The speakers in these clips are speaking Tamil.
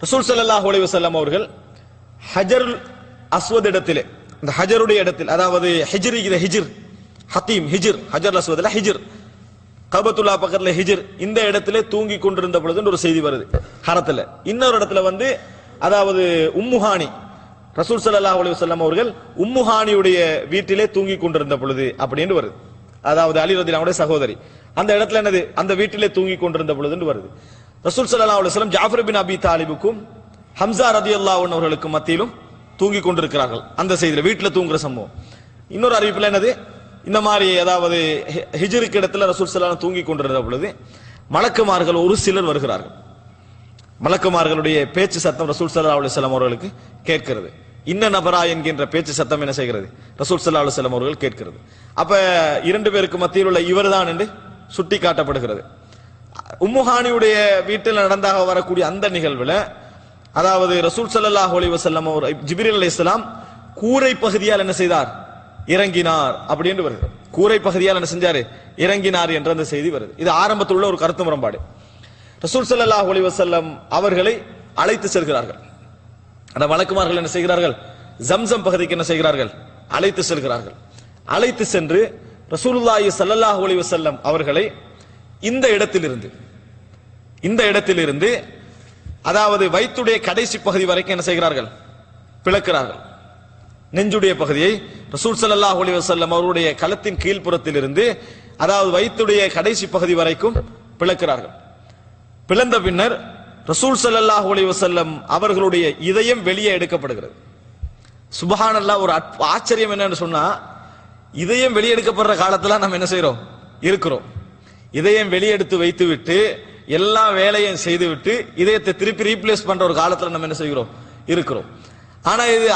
ரசூல் ஸல்லல்லாஹு அலைஹி வஸல்லம் அவர்கள் ஹஜருல் அஸ்வத் இடத்திலே, இந்த ஹஜருடைய இடத்தில், அதாவது ஹிஜ்ர் ஹத்தீம் ஹிஜ்ர் ஹஜர் அஸ்வத்ல ஹிஜ்ர் கபத்துல்லா பக்கத்துல ஹிஜ்ர் இந்த இடத்திலே தூங்கி கொண்டிருந்த பொழுது ஒரு செய்தி வருது ஹரத்துல. இன்னொரு இடத்துல வந்து அதாவது உம்முஹானி ரசூல் ஸல்லல்லாஹு அலைஹி வஸல்லம் அவர்கள் உம்முஹானியுடைய வீட்டிலே தூங்கி கொண்டிருந்த பொழுது அப்படின்னு வருது. அதாவது அலி ரலியல்லாஹு அன்ஹுடைய சகோதரி அந்த இடத்துல என்னது அந்த வீட்டிலே தூங்கி கொண்டிருந்த பொழுதுன்னு வருது. ரசூல் ஸல்லல்லாஹு அலைஹி வஸல்லம் ஜாஃபர் பின் அபி தாலிபுக்கும் ஹம்சா ரலியல்லாஹு அன்ஹு அவர்களுக்கும் மத்தியிலும் தூங்கி கொண்டிருக்கிறார்கள். அந்த செய்தியில வீட்டுல தூங்குற சம்பவம். இன்னொரு அறிவிப்புல என்னது இந்த மாதிரி அதாவது ஹிஜ்ருக்கு இடத்துல ரசூல் ஸல்லல்லாஹு அலைஹி வஸல்லம் தூங்கி கொண்டிருந்த பொழுது மலக்குமார்கள் ஒரு சிலர் வருகிறார்கள். மலக்குமார்களுடைய பேச்சு சத்தம் ரசூல் ஸல்லல்லாஹு அலைஹி வஸல்லம் அவர்களுக்கு கேட்கிறது. இன்ன நபரா என்கின்ற பேச்சு சத்தம் என்ன செய்கிறது ரசூல் ஸல்லல்லாஹு அலைஹி வஸல்லம் அவர்கள் கேட்கிறது. அப்ப இரண்டு பேருக்கு மத்தியில் உள்ள இவர்தான் என்று சுட்டி காட்டப்படுகிறது. உம்முஹானியுடைய வீட்டில் நடந்தாக வரக்கூடிய அந்த நிகழ்வுல அதாவது ரசூல் ஸல்லல்லாஹு அலைஹி வஸல்லம் அவர் ஜிப்ரீல் அலைஹிஸ்ஸலாம் கூரை பகுதியால் என்ன செய்தார் இறங்கினார் அப்படின்னு வருது. கூரை பகுதியால் என்ன செஞ்சாரு இறங்கினார் என்ற அந்த செய்தி வருது. இது ஆரம்பத்தில் உள்ள ஒரு கருத்து முரண்பாடு. ரசூல் ஸல்லல்லாஹு அலைஹி வஸல்லம் அவர்களை அழைத்து செல்கிறார்கள். அந்த மலக்குமார்கள் என்ன செய்கிறார்கள் ஜம்சம் பகுதிக்கு என்ன செய்கிறார்கள் அழைத்து செல்கிறார்கள். அழைத்து சென்று ரசூலுல்லாஹி ஸல்லல்லாஹு அலைஹி வஸல்லம் அவர்களை இந்த இடத்திலிருந்து அதாவது வயிற்றுடைய கடைசி பகுதி வரைக்கும் என்ன செய்கிறார்கள் பிளக்கிறார்கள். நெஞ்சுடைய பகுதியை ரசூல் ஸல்லல்லாஹு அலைஹி வஸல்லம் அவருடைய களத்தின் கீழ்ப்புறத்தில் இருந்து அதாவது வயிற்றுடைய கடைசி பகுதி வரைக்கும் பிளக்கிறார்கள். பிளந்த பின்னர் ரசூல் ஸல்லல்லாஹு அலைஹி வஸல்லம் அவர்களுடைய இதயம் வெளியே எடுக்கப்படுகிறது. சுப்ஹானல்லாஹ், ஒரு ஆச்சரியம் என்னன்னு சொன்னா, இதயம் வெளியே எடுக்கப்படுற காலத்துல நம்ம என்ன செய்யறோம் இருக்கிறோம். இதயம் வெளியெடுத்து வைத்து விட்டு எல்லா வேலையும் செய்து விட்டு இதயத்தை திருப்பி ரீப்ளேஸ் பண்ற ஒரு காலத்துல நம்ம என்ன செய்கிறோம் இருக்கிறோம். ஆனா இது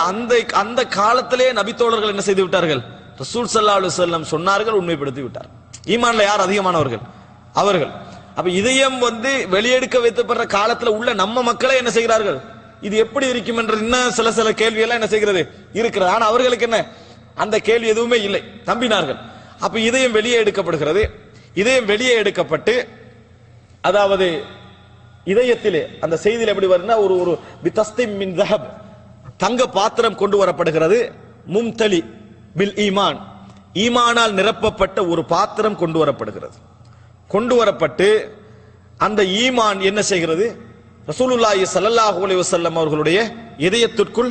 அந்த காலத்திலே நபித்தோழர்கள் என்ன செய்து விட்டார்கள் ரசூல் ஸல்லல்லாஹு அலைஹி வஸல்லம் சொன்னார்கள், உண்மைப்படுத்தி விட்டார். ஈமான்ல யார் அதிகமானவர்கள் அவர்கள். அப்ப இதயம் வந்து வெளியெடுக்க வைக்கப்படுற காலத்துல உள்ள நம்ம மக்களை என்ன செய்கிறார்கள், இது எப்படி இருக்கும் என்ற இன்னும் சில கேள்வி எல்லாம் என்ன செய்கிறது இருக்கிறது. ஆனா அவர்களுக்கு என்ன அந்த கேள்வி எதுவுமே இல்லை, நம்பினார்கள். அப்ப இதயம் வெளியே எடுக்கப்படுகிறது. இதயம் வெளியே எடுக்கப்பட்டு அதாவது இதயத்திலே அந்த செய்தியில் எப்படி வருதுன்னா ஒரு பிதஸ்திம் மின் ذهب தங்க பாத்திரம் கொண்டு வரப்படுகிறது. மும்தலி பில் ஈமான் ஈமானால் நிரப்பப்பட்ட ஒரு பாத்திரம் கொண்டு வரப்படுகிறது. கொண்டு வரப்பட்டு அந்த ஈமான் என்ன செய்கிறது ரசூலுல்லாஹி ஸல்லல்லாஹு அலைஹி வஸல்லம் அவர்களுடைய இதயத்திற்குள்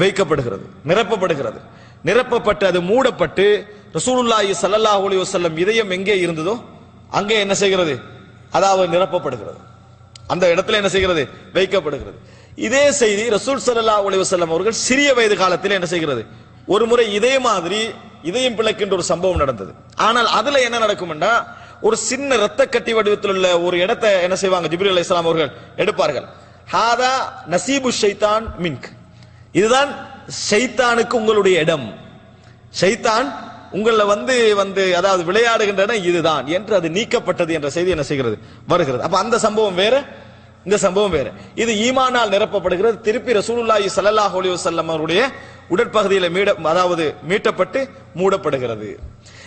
வைக்கப்படுகிறது, நிரப்பப்படுகிறது. நிரப்பப்பட்டு அது மூடப்பட்டு ரசூலுல்லாஹி ஸல்லல்லாஹு அலைஹி வஸல்லம் இதயம் எங்கே இருந்ததோ அங்கே என்ன செய்கிறது அதாவது நிரப்பப்படுகிறது. அந்த இடத்துல என்ன செய்கிறது வைக்கப்படுகிறது. இதே செய்தி ரசூல் ஸல்லல்லாஹு அலைஹி வஸல்லம் அவர்கள் சிறிய வயது காலத்தில் என்ன செய்கிறது ஒரு முறை இதே மாதிரி இதயம் பிளக்கின்ற ஒரு சம்பவம் நடந்தது. ஆனால் அதுல என்ன நடக்கும்னா ஒரு சின்ன இரத்த கட்டி வடிவத்தில் உள்ள ஒரு இடத்தை என்ன செய்வாங்க ஜிப்ரீல் அலைஹிஸ்ஸலாம் அவர்கள் எடுப்பார்கள். ஹாதா நசீபு ஷைத்தான் மின்க், இதுதான் ஷைத்தானுக்கு உங்களுடைய இடம், ஷைத்தான் உங்களை வந்து அதாவது விளையாடுகின்ற இடம் இதுதான் என்று அது நீக்கப்பட்டது என்ற செய்தி என்ன செய்கிறது வருகிறது. அப்ப அந்த சம்பவம் வேற, இந்த சம்பவம் வேற. இது ஈமானால் நிரப்பப்படுகிறது. திருப்பி ரசூலுல்லாஹி ஸல்லல்லாஹு அலைஹி வஸல்லம் அவருடைய உடற்பகுதியில அதாவது மீட்டப்பட்டு மூடப்படுகிறது.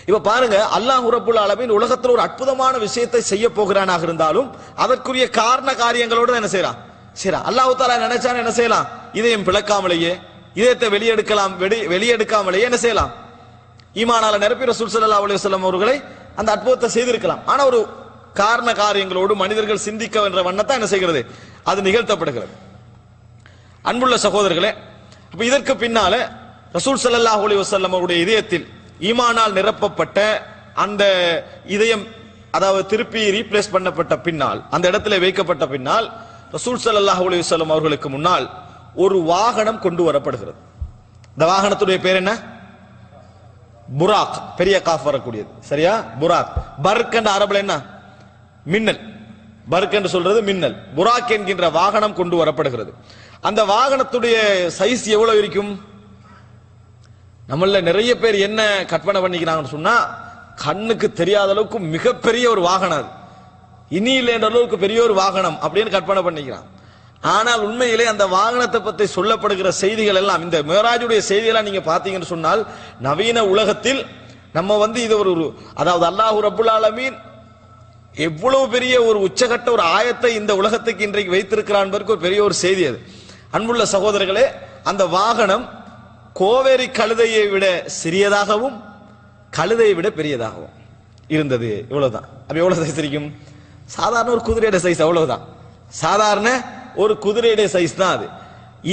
இப்ப பாருங்க, அல்லாஹ் ரப்புல் ஆலமீன் உலகத்தில் ஒரு அற்புதமான விஷயத்தை செய்ய போகிறானாக இருந்தாலும் அதற்குரிய காரண காரியங்களோடு என்ன செய்யறான் அல்லாஹ் தஆலா நினைச்சான் என்ன செய்யலாம், இதயம் பிளக்காமலேயே இதயத்தை வெளியெடுக்காமலேயே என்ன செய்யலாம் ஈமானால நிரப்பி ரசூல் ஸல்லல்லாஹு அலைஹி வஸல்லம் அவர்களை அந்த அற்புதத்தை செய்திருக்கலாம். ஆனா ஒரு காரண காரியங்களோடு மனிதர்கள் சிந்திக்க என்ற வண்ணத்தை என்ன செய்கிறது அது நிகழ்த்தப்படுகிறது. அன்புள்ள சகோதரர்களே, அப்ப இதற்கு பின்னால ரசூல் ஸல்லல்லாஹு அலைஹி வஸல்லம் அவருடைய இதயத்தில் ஈமானால் நிரப்பப்பட்ட அந்த இதயம் அதாவது திருப்பி ரீப்ளேஸ் பண்ணப்பட்ட பின்னால் அந்த இடத்துல வைக்கப்பட்ட பின்னால் ரசூல் ஸல்லல்லாஹு அலைஹி வஸல்லம் அவர்களுக்கு முன்னால் ஒரு வாகனம் கொண்டு வரப்படுகிறது. இந்த வாகனத்துடைய பேர் என்ன புராக், பெரிய காஃப் வரக்கூடியது, சரியா புராக். பர்க் என்ற அரபுல என்ன மின்னல், பர்க் என்று சொல்றது மின்னல். புராக் என்கின்ற வாகனம் கொண்டு வரப்படுகிறது. அந்த வாகனத்துடைய சைஸ் எவ்வளவு இருக்கும், நம்மள நிறைய பேர் என்ன கற்பனை பண்ணிக்கிறாங்கன்னு சொன்னா கண்ணுக்கு தெரியாத அளவுக்கு மிகப்பெரிய ஒரு வாகனம், அது இனியில் என்ற அளவுக்கு பெரிய ஒரு வாகனம் அப்படின்னு கற்பனை பண்ணிக்கிறான். ஆனால் உண்மையிலே அந்த வாகனத்தை பற்றி சொல்லப்படுகிற செய்திகள் எல்லாம் இந்த மேராஜுடைய செய்தியெல்லாம் நீங்க பாத்தீங்கன்னு சொன்னால் நவீன உலகத்தில் நம்ம இது ஒரு அதாவது அல்லாஹ் ரப்புல் ஆலமீன் எவ்வளவு பெரிய ஒரு உச்சகட்ட ஒரு ஆயத்தை இந்த உலகத்துக்கு இன்றைக்கு வைத்திருக்கிறான் என்பதற்கு ஒரு பெரிய ஒரு செய்தி அது. அன்புள்ள சகோதரர்களே, அந்த வாகனம் கோவேரி கழுதையை விட சிறியதாகவும் கழுதையை விட பெரியதாகவும் இருந்தது. இவ்வளவுதான். அப்ப எவ்வளவு சைஸ் இருக்கும்? சாதாரண ஒரு குதிரையோட சைஸ், அவ்வளவுதான். சாதாரண ஒரு குதிரையுடைய சைஸ் தான் அது.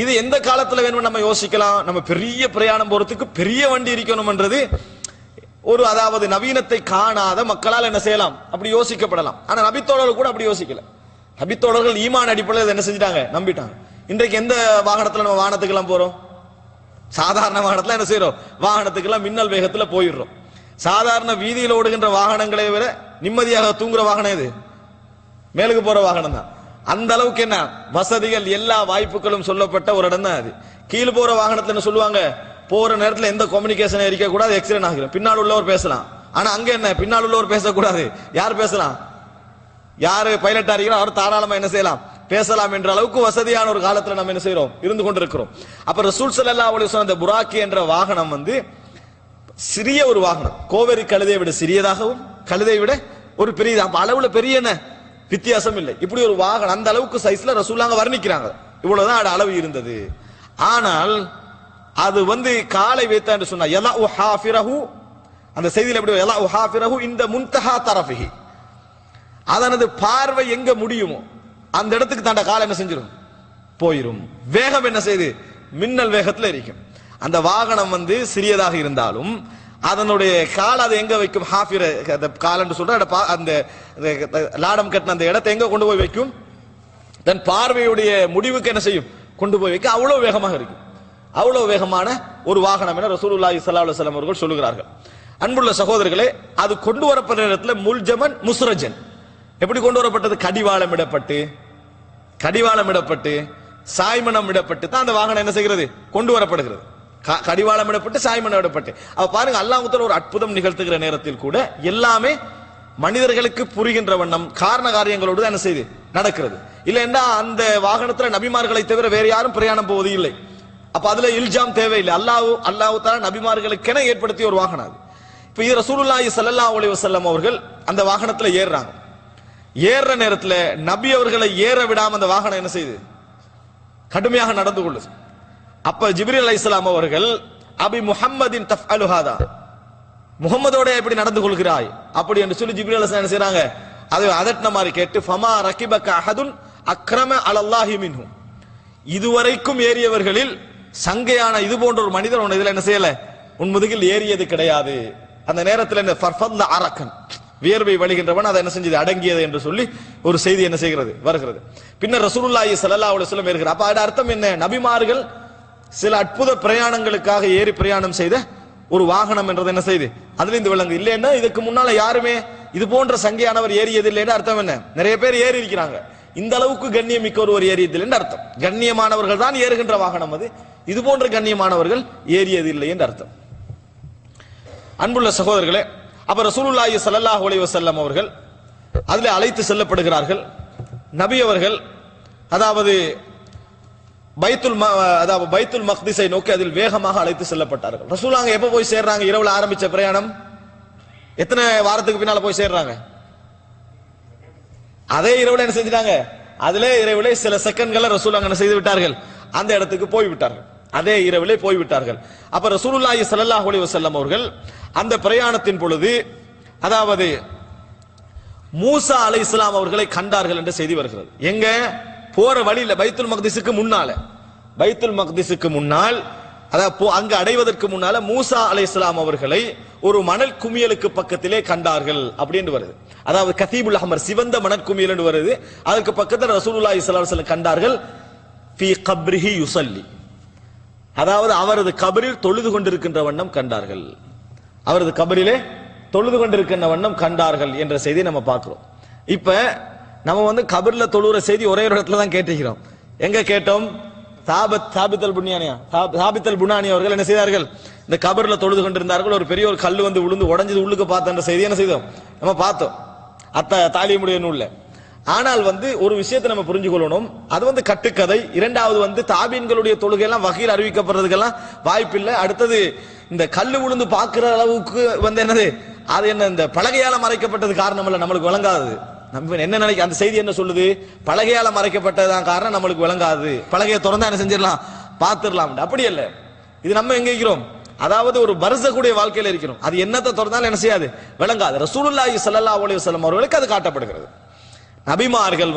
இது எந்த காலத்துல வேணும் நம்ம யோசிக்கலாம். நம்ம பெரிய பிரயாணம் போறதுக்கு பெரிய வண்டி இருக்கணும்ன்றது ஒரு, அதாவது நவீனத்தை காணாத மக்களால் என்ன செய்யலாம், அப்படி யோசிக்கப்படலாம். ஆனா நபித்தோழர்கள் கூட அப்படி யோசிக்கல. நபித்தோழர்கள் ஈமான் அடிப்படையில் என்ன செஞ்சிட்டாங்க, நம்பிட்டாங்க. இன்றைக்கு எந்த வாகனத்துல நம்ம வாகனத்துக்கெல்லாம் போறோம்? சாதாரண வாகனத்துல என்ன செய்யறோம், வாகனத்துக்கெல்லாம் மின்னல் வேகத்துல போயிடுறோம். சாதாரண வீதியில் ஓடுகின்ற வாகனங்களை விட நிம்மதியாக தூங்குற வாகனம் இது மேலுக்கு போற வாகனம் தான். அந்த அளவுக்கு என்ன வசதிகள், எல்லா வாய்ப்புகளும் சொல்லப்பட்ட ஒரு இடம் தான் அது. கீழ் போற வாகனத்துல என்ன சொல்லுவாங்க, போற நேரத்துல எந்த கம்யூனிகேஷன் இருக்க கூடாது, எக்ஸிடென்ட் ஆகிரும். பின்னால் உள்ளவர் பேசலாம். ஆனா அங்க என்ன, பின்னால் உள்ளவர் பேசக்கூடாது. யார் பேசலாம்? யாரு பைலட்டா இருக்கிறோம் அவர் தாராளமா என்ன செய்யலாம், பேசலாம் என்ற அளவுக்கு வசதியான ஒரு காலத்துல நம்ம என்ன செய்யறோம், இருந்து கொண்டிருக்கிறோம். அப்ப ரசூல் ஸல்லல்லாஹு அலைஹி வஸல்லம் அந்த புராக்கி என்ற வாகனம் வந்து சிறிய ஒரு வாகனம், கோவேரி கழுதையை விட சிறியதாகவும் கழுதையை விட ஒரு பெரிய, அப்ப அளவுல பெரிய என்ன வித்தியாசம் இல்லை. இப்படி ஒரு வாகனம் அந்த அளவுக்கு சைஸ்ல ரசூலுல்லாஹ் வர்ணிக்கிறாங்க. இவ்வளவுதான் அளவு இருந்தது. ஆனால் அது வந்து காலை வைத்தான்னு சொன்னா யலஉ ஹாஃபிரஹு, அந்த செய்தியில எப்படி யலஉ ஹாஃபிரஹு இந்த முன்தஹா தரஃபிஹி, அதனது பார்வை எங்க முடியுமோ அந்த இடத்துக்கு தாண்ட காலை என்ன செஞ்சிடும், போயிரும். வேகம் என்ன செய்யுது, மின்னல் வேகத்துல இருக்கும். அந்த வாகனம் வந்து சிறியதாக இருந்தாலும் அதனுடைய கால் அதை எங்க வைக்கும், ஹாஃபிர கால் என்று சொல்ற அந்த லாடம் கட்டின அந்த இடத்தை எங்க கொண்டு போய் வைக்கும், தன் பார்வையுடைய முடிவுக்கு என்ன செய்யும், கொண்டு போய் வைக்க. அவ்வளவு வேகமாக இருக்கும். அவ்வளவு வேகமான ஒரு வாகனம் என ரசூலுல்லாஹி ஸல்லல்லாஹு அலைஹி வஸல்லம் அவர்கள் சொல்லுகிறார்கள். அன்புள்ள சகோதரர்களே, அது கொண்டு வரப்பட்ட நேரத்தில் முல்ஜமன் முஸ்ரஜன், எப்படி கொண்டு வரப்பட்டது, கடிவாளம் இடப்பட்டு சாய்மனம் இடப்பட்டு தான் அந்த வாகனம் என்ன செய்கிறது, கொண்டு வரப்படுகிறது. கடிவாளம் இடப்பட்டு சாய்மனம் இடப்பட்டு. அப்ப பாருங்க, அல்லாஹ் தஆலா ஒரு அற்புதம் நிகழ்த்துகிற நேரத்தில் கூட எல்லாமே மனிதர்களுக்கு புரிகின்ற வண்ணம் காரண காரியங்களோடு தான் என்ன செய்து நடக்கிறது. இல்லைன்னா அந்த வாகனத்துல நபிமார்களை தவிர வேற யாரும் பிரயாணம் போவது இல்லை. அப்ப அதுல இல்ஜாம் தேவையில்லை. அல்லாஹ் தஆலா நபிமார்களுக்கென ஏற்படுத்திய ஒரு வாகனம் அது. இப்ப இது ரசூலுல்லாஹி ஸல்லல்லாஹு அலைஹி வஸல்லம் அவர்கள் அந்த வாகனத்துல ஏறுறாங்க. ஏறுற நேரத்துல நபி அவர்களை ஏற விடாம அந்த வாகனம் என்ன செய்யுது, கடுமையாக நடந்து கொள்ளுது. அப்ப ஜிப்ரீல் அலைஹிஸ்ஸலாம் அவர்கள் அபி முஹம்மதின் தஃஅலு ஹாதா, முஹம்மதோட எப்படி நடந்து கொள்கிறாய் அப்படி என்று சொல்லி ஜிப்ரீல் அலைஹிஸ்ஸலாம் என்ன செய்றாங்க, அதை அதட்டின மாதிரி கேட்டு ஃபமா ரகிபக அஹதுன் அக்ரம அலல்லாஹி மின்ஹு, இதுவரைக்கும் ஏறியவர்களில் சங்கையான இது போன்ற ஒரு மனிதர் உன் இதுல என்ன செய்யல, உன் முதுகில் ஏறியது கிடையாது. அந்த நேரத்தில் என்ன ஃபர்ஃபத்ல அரக்கன், வியர்வை வழிகின்றவன் அதை என்ன செஞ்சது, அடங்கியது என்று சொல்லி ஒரு செய்தி என்ன செய்கிறது, வருகிறது. பின்னர் ரசூலுல்லாஹி ஸல்லல்லாஹு அலைஹி வஸல்லம் ஏறுகிறார். அப்ப அதோட அர்த்தம் என்ன, நபிமார்கள் சில அற்புத பிரயாணங்களுக்காக ஏறி பிரயாணம் செய்த ஒரு வாகனம் என்றது என்ன செய்து அதுல இந்த விலங்கு இல்லைன்னா இதுக்கு முன்னால யாருமே இது போன்ற சங்கையானவர் ஏறியது இல்லைன்னு அர்த்தம் என்ன, நிறைய பேர் ஏறி இருக்கிறாங்க, இந்த அளவுக்கு கண்ணியம் மிக்க ஒருவர் ஏறியது இல்லை என்று அர்த்தம். கண்ணியமானவர்கள் தான் ஏறுகின்ற வாகனம் அது, இது போன்ற கண்ணியமானவர்கள் ஏறியது இல்லை என்று அர்த்தம். அன்புள்ள சகோதரர்களே, அப்ப ரசூலுல்லாஹி ஸல்லல்லாஹு அலைஹி வஸல்லம் அவர்கள் அதிலே அழைத்து செல்லப்படுகிறார்கள். நபி அவர்கள் அதாவது பைத்துல் மக்திஸை நோக்கி அதில் வேகமாக அழைத்து செல்லப்பட்டார்கள். ரசூலுல்லாஹ் எப்ப போய் சேர்றாங்க, இரவுல ஆரம்பிச்ச பிரயாணம் எத்தனை வாரத்துக்கு பின்னால போய் சேர்றாங்க, அதே இரவுல என்ன செஞ்சிட்டாங்க, அதிலே இரவுல சில செகண்ட்களை ரசூலுல்லாஹ் என்ன செய்து விட்டார்கள், அந்த இடத்துக்கு போய் விட்டார்கள், அதே இரவிலே போய்விட்டார்கள். அப்ப ரசூலுல்லாஹி ஸல்லல்லாஹு அலைஹி வஸல்லம் அவர்கள் அந்த பிரயாணத்தின் பொழுது அதாவது மூசா அலைஹிஸ்ஸலாம் அவர்களை கண்டார்கள் என்ற செய்தி வருகிறது. எங்க போற வழியில பைத்துல் மக்திஸுக்கு முன்னால் அதாவது அங்கு அடைவதற்கு முன்னால மூசா அலைஹிஸ்ஸலாம் அவர்களை ஒரு மணல் குமியலுக்கு பக்கத்திலே கண்டார்கள் அப்படின்னு வருது. அதாவது கதீபுல் அஹ்மர், சிவந்த மணல் குமியல் என்று வருது. அதுக்கு பக்கத்தில் ரசூலுல்லாஹி ஸல்லல்லாஹு அலைஹி வஸல்லம் கண்டார்கள். ஃபீ கப்ரிஹி யுஸல்லி, அதாவது அவரது கபரில் தொழுது கொண்டிருக்கின்ற வண்ணம் கண்டார்கள், அவரது கபரிலே தொழுது கொண்டிருக்கின்ற வண்ணம் கண்டார்கள் என்ற செய்தி நம்ம பார்க்கிறோம். இப்ப நம்ம வந்து கபர்ல தொழுகிற செய்தி ஒரே ஒரு இடத்துல தான் கேட்டிருக்கிறோம். எங்க கேட்டோம், சாபித்தல் புனானி அவர்கள் என்ன செய்தார்கள், இந்த கபர்ல தொழுது கொண்டிருந்தார்கள், ஒரு பெரிய ஒரு கல் வந்து விழுந்து உடஞ்சது உள்ளுக்கு பார்த்த செய்தி என்ன செய்தோம், நம்ம பார்த்தோம் தாலிமுடைய நூல்ல. ஆனால் வந்து ஒரு விஷயத்தை நம்ம புரிஞ்சு கொள்ளணும், அது வந்து கட்டுக்கதை. இரண்டாவது வந்து தாபீன்களுடைய தொழுகை எல்லாம் வகையில் அறிவிக்கப்படுறதுக்கெல்லாம் வாய்ப்பில்லை. அடுத்தது இந்த கல்லு விழுந்து பார்க்கிற அளவுக்கு வந்து என்னது, அது என்ன இந்த பலகையால மறைக்கப்பட்டது காரணம் இல்ல, நம்மளுக்கு விளங்காதது. நம்ம என்ன நினைக்க, அந்த செய்தி என்ன சொல்லுது? பலகையால மறைக்கப்பட்டதான் காரணம் நம்மளுக்கு விளங்காது, பலகையை திறந்தா என்ன செஞ்சிடலாம், பார்த்துடலாம். அப்படி அல்ல, இது நம்ம எங்க இருக்கிறோம், அதாவது ஒரு பர்ஸக்கூடிய வாழ்க்கையில இருக்கிறோம். அது என்னத்தை திறந்தாலும் என்ன செய்யாது, விளங்காது. ரசூலுல்லாஹி ஸல்லல்லாஹு அலைஹி வஸல்லம் அவர்களுக்கு அது காட்டப்படுகிறது. நபிமார்கள்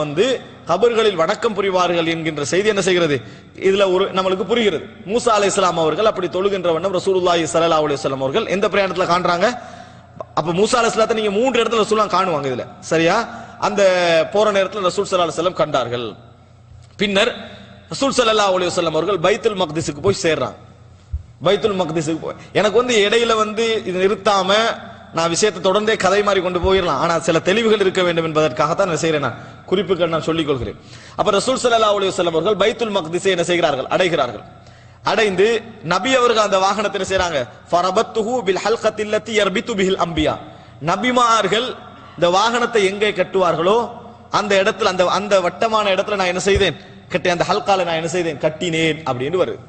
கபர்களில் வணக்கம் புரிவார்கள் என்கின்ற செய்தி என்ன செய்கிறது, இதுல ஒரு நம்மளுக்கு புரிகிறது. மூசா அலைஹிஸ்ஸலாம் அவர்கள் அப்படி தொழுகின்ற வண்ணம் ரசூலுல்லாஹி ஸல்லல்லாஹு அலைஹி வஸல்லம் அவர்கள் எந்த பிரயாணத்துல காண்றாங்க? அப்ப மூசா அலைஹிஸ்ஸலாத்தை நீங்க 3 இடத்துல ரசூலுல்லாஹ் காணுவாங்க இதுல, சரியா? அந்த போற நேரத்தில் ரசூல் ஸல்லல்லாஹு அலைஹி வஸல்லம் கண்டார்கள். பின்னர் ரசூல் ஸல்லல்லாஹு அலைஹி வஸல்லம் அவர்கள் பைத்துல் மக்திஸுக்கு போய் சேர்றாங்க. பைத்துல் மக்திஸுக்கு போய் எனக்கு இடையில இது நிறுத்தாம நான் விஷயத்தை தொடர்ந்தே கதை மாதிரி கொண்டு போயிடலாம், ஆனா சில தெளிவுகள் இருக்க வேண்டும் என்பதற்காகத்தான் என்ன செய்கிறேன், நான் குறிப்புகள் நான் சொல்லிக் கொள்கிறேன். அப்ப ரசூல் ஸல்லல்லாஹு அலைஹி வஸல்லம் அவர்கள் பைத்துல் மக்திஸை என்ன செய்கிறார்கள், அடைகிறார்கள். அடைந்து நபி அவர்கள் அந்த வாகனத்தை என்ன செய்றாங்க, ஃபரபத்துஹு பில் ஹல்கத்தில் லத்தி யர்பிது பிஹில் அம்பியா, நபிமார்கள் இந்த வாகனத்தை எங்கே கட்டுவார்களோ அந்த இடத்துல, அந்த வட்டமான இடத்துல நான் என்ன செய்தேன், கட்டி அந்த ஹல்கால நான் என்ன செய்தேன், கட்டினேன் அப்படின்னு வருது.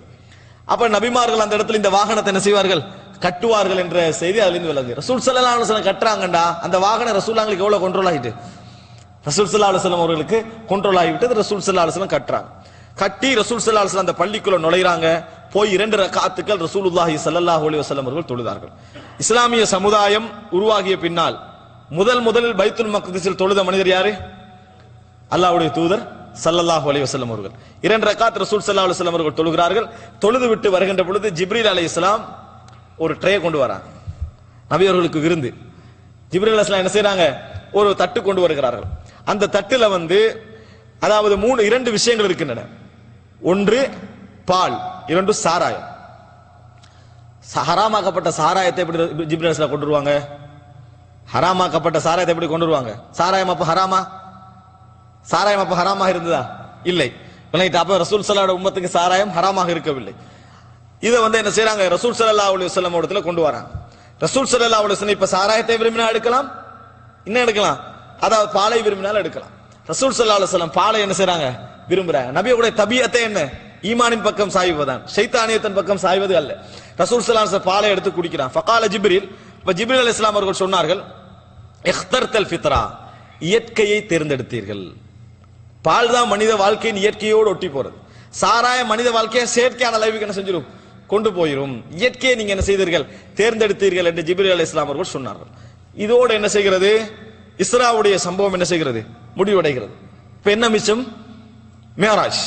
அப்ப நபிமார்கள் அந்த இடத்துல இந்த வாகனத்தை என்ன செய்வார்கள், கட்டுவார்கள் என்ற செய்தி அதுல இருந்து விளங்குது. ரசூல் ஸல்லல்லாஹு அலைஹி வஸல்லம் கட்டுறாங்கடா, அந்த வாகனம் ரசூலுல்லாஹ்ங்களுக்கு எவ்வளவு கண்ட்ரோல் ஆகிட்டு, ரசூல் ஸல்லல்லாஹு அலைஹி வஸல்லம் அவர்களுக்கு கண்ட்ரோல் ஆகிவிட்டது. ரசூல் ஸல்லல்லாஹு அலைஹி வஸல்லம் கட்டுறாங்க. கட்டி ரசூல் ஸல்லல்லாஹு அலைஹி வஸல்லம் அந்த பள்ளிக்குள்ள நுழைறாங்க. போய் 2 ரக்காத்துக்கள் ரசூலுல்லாஹி ஸல்லல்லாஹு அலைஹி வஸல்லம் அவர்கள் தொழுதார்கள். இஸ்லாமிய சமுதாயம் உருவாகிய பின்னால் முதலில் பைத்துல் மக்திஸில் தொழுத மனிதர் யாரு? அல்லாஹ்வுடைய தூதர் ஸல்லல்லாஹு அலைஹி வஸல்லம் அவர்கள். 2 ரக்காத் ரசூல் ஸல்லல்லாஹு அலைஹி வஸல்லம் அவர்கள் தொழுகிறார்கள். தொழுது விட்டு வருகின்ற பொழுது ஜிப்ரீல் அலைஹிஸ்ஸலாம் ஒரு ட்ரே கொண்டு வராங்க, நபி அவர்களுக்கு விருந்து. ஜிப்ரீல் அலைஹிஸ்ஸலாம் என்ன செய்றாங்க, ஒரு தட்டு கொண்டு வருகிறார்கள். அந்த தட்டுல அதாவது 2 விஷயங்கள் இருக்கின்றன. ஒன்று பால், 2 சாராயம். ஹராமாக்கப்பட்ட சாராயத்தை எப்படி ஜிப்ரீல் அலைஹிஸ்ஸலாம் கொண்டு வருவாங்க? ஹராமாக்கப்பட்ட சாராயத்தை எப்படி கொண்டு வருவாங்க? சாராயம் அப்ப ஹராமா? சாராயம் அப்ப ஹராமாக இருந்ததா? இல்லை. அப்ப ரசூல் ஸல்லல்லாஹு உம்மத்துக்கு சாராயம் ஹராமாக இருக்கவில்லை. இதை என்ன செய்றாங்க, ரசூல் ஸல்லல்லாஹு அலைஹி வஸல்லம் இடத்துல கொண்டு வராங்க. ரசூல் ஸல்லல்லாஹு அலைஹி வஸல்லம் இப்ப சாராயத்தை விரும்பினா எடுக்கலாம், என்ன எடுக்கலாம், அதாவது பாலை விரும்பினாலும் எடுக்கலாம். ரசூல் ஸல்லல்லாஹு அலைஹி வஸல்லம் பாலை என்ன செய்றாங்க, விரும்புறாங்க. நபியோட தபியத்தை என்ன, ஈமானின் பக்கம் சாய்வதுதான், ஷைத்தானியத்தின் பக்கம் சாய்வது அல்ல. ரசூல் ஸல்லல்லாஹு அலைஹி வஸல்லம் பாலை எடுத்து குடிக்கிறான். ஃபகால ஜிப்ரீல், இப்ப ஜிப்ரீல் அலைஹிஸ்ஸலாம் அவர்கள் சொன்னார்கள், இக்தர்தல் ஃபித்ரா, இயற்கையை தேர்ந்தெடுத்தீர்கள். பால் தான் மனித வாழ்க்கையின் இயற்கையோடு ஒட்டி போறது. சாராய மனித வாழ்க்கையை செயற்கையான லைவுக்கு என்ன செஞ்சிடும், கொண்டு போயிரும். இயற்கையை நீங்க என்ன செய்தீர்கள், தேர்ந்தெடுத்தீர்கள் என்று ஜிப்ரீல் அலைஹிஸ்ஸலாம் அவர்கள் சொன்னார்கள். இதோடு என்ன செய்கிறது, இஸ்ராவுடைய சம்பவம் என்ன செய்கிறது, முடிவடைகிறது. இப்ப என்ன மிச்சம், மிஅராஜ்.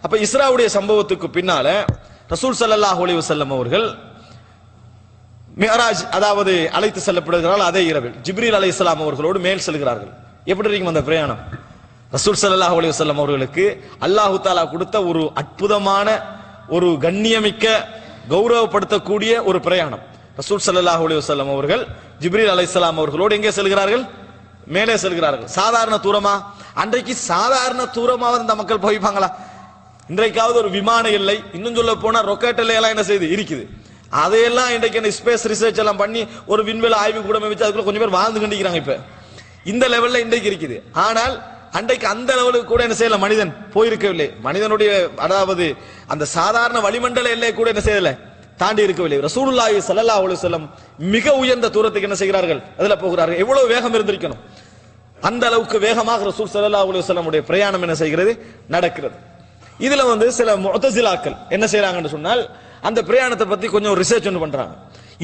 அப்ப இஸ்ராவுடைய சம்பவத்துக்கு பின்னால ரசூல் ஸல்லல்லாஹு அலைஹி வஸல்லம் அவர்கள் மிஅராஜ், அதாவது அழைத்து செல்லப்படுகிறார்கள். அதே இரவில் ஜிப்ரீல் அலைஹிஸ்ஸலாம் அவர்களோடு மேல் செல்கிறார்கள். எப்படி இருக்கும் அந்த பிரயாணம்? ரசூல் ஸல்லல்லாஹு அலைஹி வஸல்லம் அவர்களுக்கு அல்லாஹ் தஆலா கொடுத்த ஒரு அற்புதமான, ஒரு கண்ணியமிக்க, கௌரவப்படுத்தக்கூடிய ஒரு பிரயாணம். ரசூல் ஸல்லல்லாஹு அலைஹி வஸல்லம் அவர்கள் ஜிப்ரீல் அலைஹிஸ்ஸலாம் அவர்களோடு எங்கே செல்கிறார்கள், மேலே செல்கிறார்கள். சாதாரண தூரமா? அன்றைக்கு சாதாரண தூரமாவது இந்த மக்கள் போய்ப்பாங்களா? இன்றைக்காவது ஒரு விமான எல்லை, இன்னும் சொல்ல போனா ரொக்கெட் எல்லாம் என்ன செய்து இருக்குது. அதையெல்லாம் இன்றைக்கு என்ன ஸ்பேஸ் ரிசர்ச் எல்லாம் பண்ணி ஒரு விண்வெளி ஆய்வு கூட வச்சு அதுக்குள்ள கொஞ்சம் பேர் வாழ்ந்து கண்டிக்கிறாங்க. இப்ப இந்த லெவல்ல இன்றைக்கு இருக்குது. ஆனால் அன்றைக்கு அந்த லெவலுக்கு கூட என்ன செய்யல, மனிதன் போயிருக்கவில்லை. மனிதனுடைய அதாவது அந்த சாதாரண வளிமண்டல எல்லை கூட என்ன செய்யல, தாண்டி இருக்கவில்லை. ரசூலுல்லாஹி ஸல்லல்லாஹு அலைஹி வஸல்லம் மிக உயர்ந்த தூரத்துக்கு என்ன செய்கிறார்கள், அதுல போகிறார்கள். எவ்வளவு வேகம் இருந்திருக்கணும், அந்த அளவுக்கு வேகமாக ரசூல் ஸல்லல்லாஹு அலைஹி வஸல்லம் உடைய பிரயாணம் என்ன செய்கிறது, நடக்கிறது. இதுல சில முஅ்தஸிலாக்கள் என்ன செய்யறாங்கன்னு சொன்னால், அந்த பிரயாணத்தை பத்தி கொஞ்சம் ரிசர்ச் ஒன்று பண்றாங்க.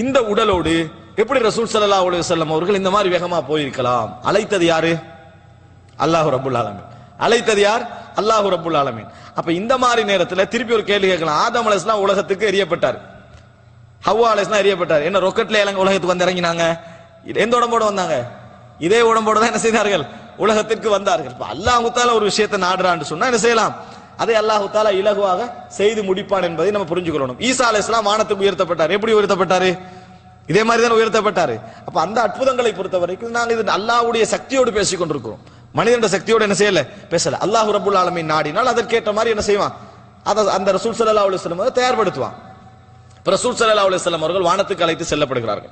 இந்த உடலோடு எப்படி ரசூல் ஸல்லல்லாஹு அலைஹி வஸல்லம் அவர்கள் இந்த மாதிரி வேகமா போயிருக்கலாம்? அழைத்தது யாரு? அல்லாஹ் ரப்புல் ஆலமீன். அழைத்தது யார்? அல்லாஹ் ரப்புல் ஆலமீன். அப்ப இந்த மாதிரி நேரத்தில் திருப்பி ஒரு கேள்வி கேட்கலாம். ஆதம் அலைஹிஸ்ஸலாம் உலகத்துக்கு எரியப்பட்டார், ஹவ்வா அலைஹிஸ்ஸலாம் எரியப்பட்டார். என்ன ரொக்கெட்ல உலகத்துக்கு வந்து இறங்கினாங்க? எந்த உடம்போட வந்தாங்க? இதே உடம்போட தான் என்ன செய்தார்கள், உலகத்திற்கு வந்தார்கள். அல்லாஹ் தஆலா ஒரு விஷயத்தை நாடுறான்னு சொன்னா என்ன செய்யலாம், அதை அல்லாஹ் தஆலா இலகுவாக செய்து முடிப்பான் என்பதை நம்ம புரிஞ்சுக்கொள்ளணும். ஈசா அலைஹிஸ்ஸலாம் வானத்துக்கு உயர்த்தப்பட்டார். எப்படி உயர்த்தப்பட்டாரு? இதே மாதிரி தான் உயர்த்தப்பட்டாரு. அப்ப அந்த அற்புதங்களை பொறுத்த வரைக்கும் நாங்கள் இது அல்லாஹ்வுடைய சக்தியோடு பேசிக் கொண்டிருக்கிறோம், மனிதனுடைய சக்தியோடு என்ன செய்யல, பேசல. அல்லாஹ் ரப்புல் ஆலமீன் நாடினால் அதற்கேற்ற மாதிரி என்ன செய்வான், அதை அந்த ரசூல் ஸல்லல்லாஹு அலைஹி வஸல்லம் தயார்படுத்துவான். ரசூல் ஸல்லல்லாஹு அலைஹி வஸல்லம் அவர்கள் வானத்துக்கு அழைத்து செல்லப்படுகிறார்கள்.